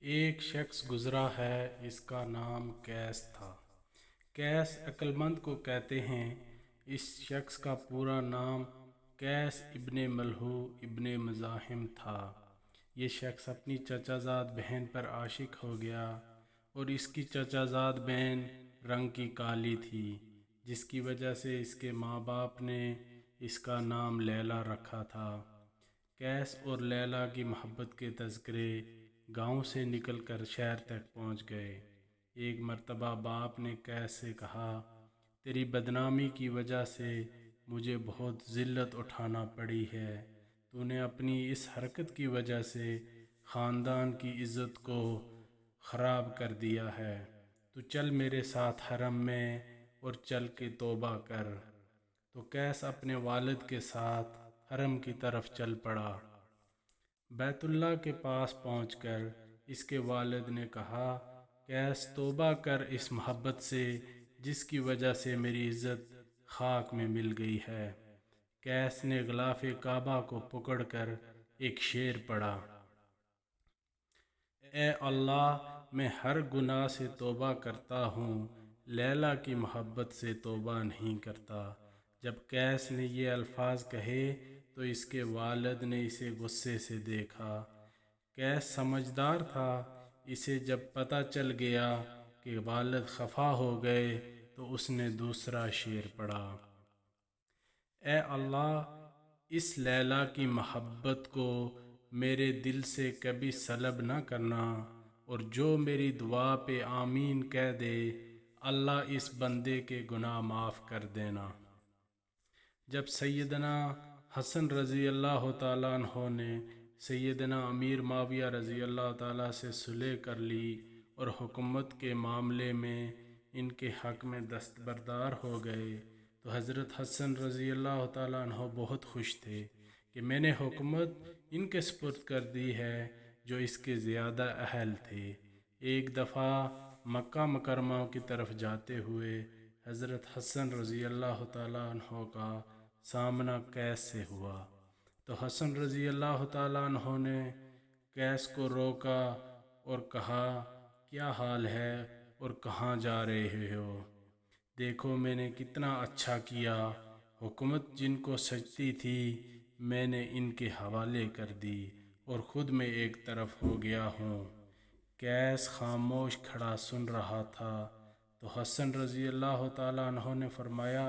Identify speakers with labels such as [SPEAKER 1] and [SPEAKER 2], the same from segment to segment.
[SPEAKER 1] ایک شخص گزرا ہے، اس کا نام قیس تھا۔ قیس عقلمند کو کہتے ہیں۔ اس شخص کا پورا نام قیس ابن ملہو ابن مزاحم تھا۔ یہ شخص اپنی چچا زاد بہن پر عاشق ہو گیا اور اس کی چچا زاد بہن رنگ کی کالی تھی، جس کی وجہ سے اس کے ماں باپ نے اس کا نام لیلا رکھا تھا۔ قیس اور لیلا کی محبت کے تذکرے گاؤں سے نکل کر شہر تک پہنچ گئے۔ ایک مرتبہ باپ نے قیس سے کہا، تیری بدنامی کی وجہ سے مجھے بہت ذلت اٹھانا پڑی ہے۔ تو نے اپنی اس حرکت کی وجہ سے خاندان کی عزت کو خراب کر دیا ہے۔ تو چل میرے ساتھ حرم میں اور چل کے توبہ کر۔ تو قیس اپنے والد کے ساتھ حرم کی طرف چل پڑا۔ بیت اللہ کے پاس پہنچ کر اس کے والد نے کہا، قیس توبہ کر اس محبت سے جس کی وجہ سے میری عزت خاک میں مل گئی ہے۔ قیس نے غلاف کعبہ کو پکڑ کر ایک شعر پڑھا، اے اللہ میں ہر گناہ سے توبہ کرتا ہوں، لیلا کی محبت سے توبہ نہیں کرتا۔ جب قیس نے یہ الفاظ کہے تو اس کے والد نے اسے غصے سے دیکھا۔ قیس سمجھدار تھا، اسے جب پتہ چل گیا کہ والد خفا ہو گئے تو اس نے دوسرا شعر پڑھا، اے اللہ اس لیلا کی محبت کو میرے دل سے کبھی سلب نہ کرنا، اور جو میری دعا پہ آمین کہہ دے اللہ اس بندے کے گناہ معاف کر دینا۔ جب سیدنا حسن رضی اللہ تعالیٰ عنہ نے سیدنا امیر معاویہ رضی اللہ تعالیٰ سے صلح کر لی اور حکومت کے معاملے میں ان کے حق میں دستبردار ہو گئے تو حضرت حسن رضی اللہ تعالیٰ عنہ بہت خوش تھے کہ میں نے حکومت ان کے سپرد کر دی ہے جو اس کے زیادہ اہل تھے۔ ایک دفعہ مکہ مکرمہ کی طرف جاتے ہوئے حضرت حسن رضی اللہ تعالیٰ عنہ کا سامنا قیس سے ہوا تو حسن رضی اللہ تعالیٰ عنہ نے قیس کو روکا اور کہا، کیا حال ہے اور کہاں جا رہے ہو؟ دیکھو میں نے کتنا اچھا کیا، حکومت جن کو سجتی تھی میں نے ان کے حوالے کر دی اور خود میں ایک طرف ہو گیا ہوں۔ قیس خاموش کھڑا سن رہا تھا تو حسن رضی اللہ تعالیٰ عنہ نے فرمایا،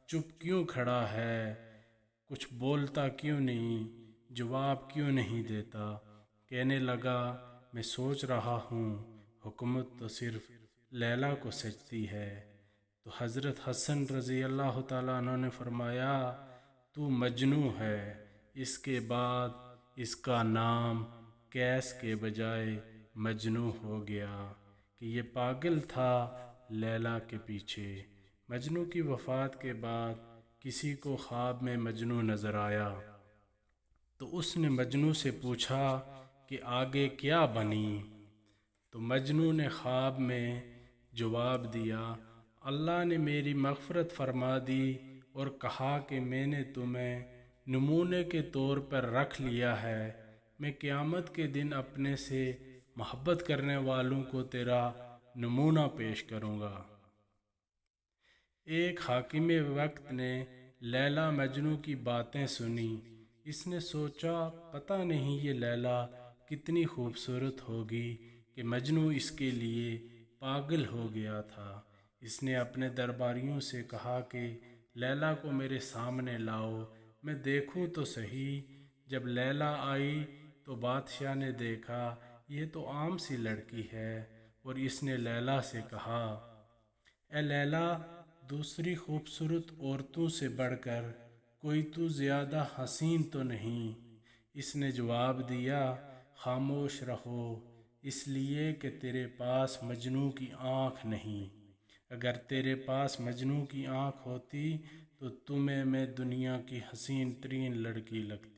[SPEAKER 1] چپ کیوں کھڑا ہے؟ کچھ بولتا کیوں نہیں؟ جواب کیوں نہیں دیتا؟ کہنے لگا، میں سوچ رہا ہوں حکومت تو صرف لیلا کو سجتی ہے۔ تو حضرت حسن رضی اللہ تعالیٰ عنہ نے فرمایا، تو مجنوں ہے۔ اس کے بعد اس کا نام قیس کے بجائے مجنوں ہو گیا کہ یہ پاگل تھا لیلا کے پیچھے۔ مجنوں کی وفات کے بعد کسی کو خواب میں مجنوں نظر آیا تو اس نے مجنوں سے پوچھا کہ آگے کیا بنی؟ تو مجنوں نے خواب میں جواب دیا، اللہ نے میری مغفرت فرما دی اور کہا کہ میں نے تمہیں نمونے کے طور پر رکھ لیا ہے، میں قیامت کے دن اپنے سے محبت کرنے والوں کو تیرا نمونہ پیش کروں گا۔ ایک حاکم وقت نے لیلا مجنوں کی باتیں سنی۔ اس نے سوچا پتہ نہیں یہ لیلا کتنی خوبصورت ہوگی کہ مجنوں اس کے لیے پاگل ہو گیا تھا۔ اس نے اپنے درباریوں سے کہا کہ لیلا کو میرے سامنے لاؤ، میں دیکھوں تو صحیح۔ جب لیلا آئی تو بادشاہ نے دیکھا یہ تو عام سی لڑکی ہے اور اس نے لیلا سے کہا، اے لیلا دوسری خوبصورت عورتوں سے بڑھ کر کوئی تو زیادہ حسین تو نہیں؟ اس نے جواب دیا، خاموش رہو اس لیے کہ تیرے پاس مجنوں کی آنکھ نہیں۔ اگر تیرے پاس مجنوں کی آنکھ ہوتی تو تمہیں میں دنیا کی حسین ترین لڑکی لگتی۔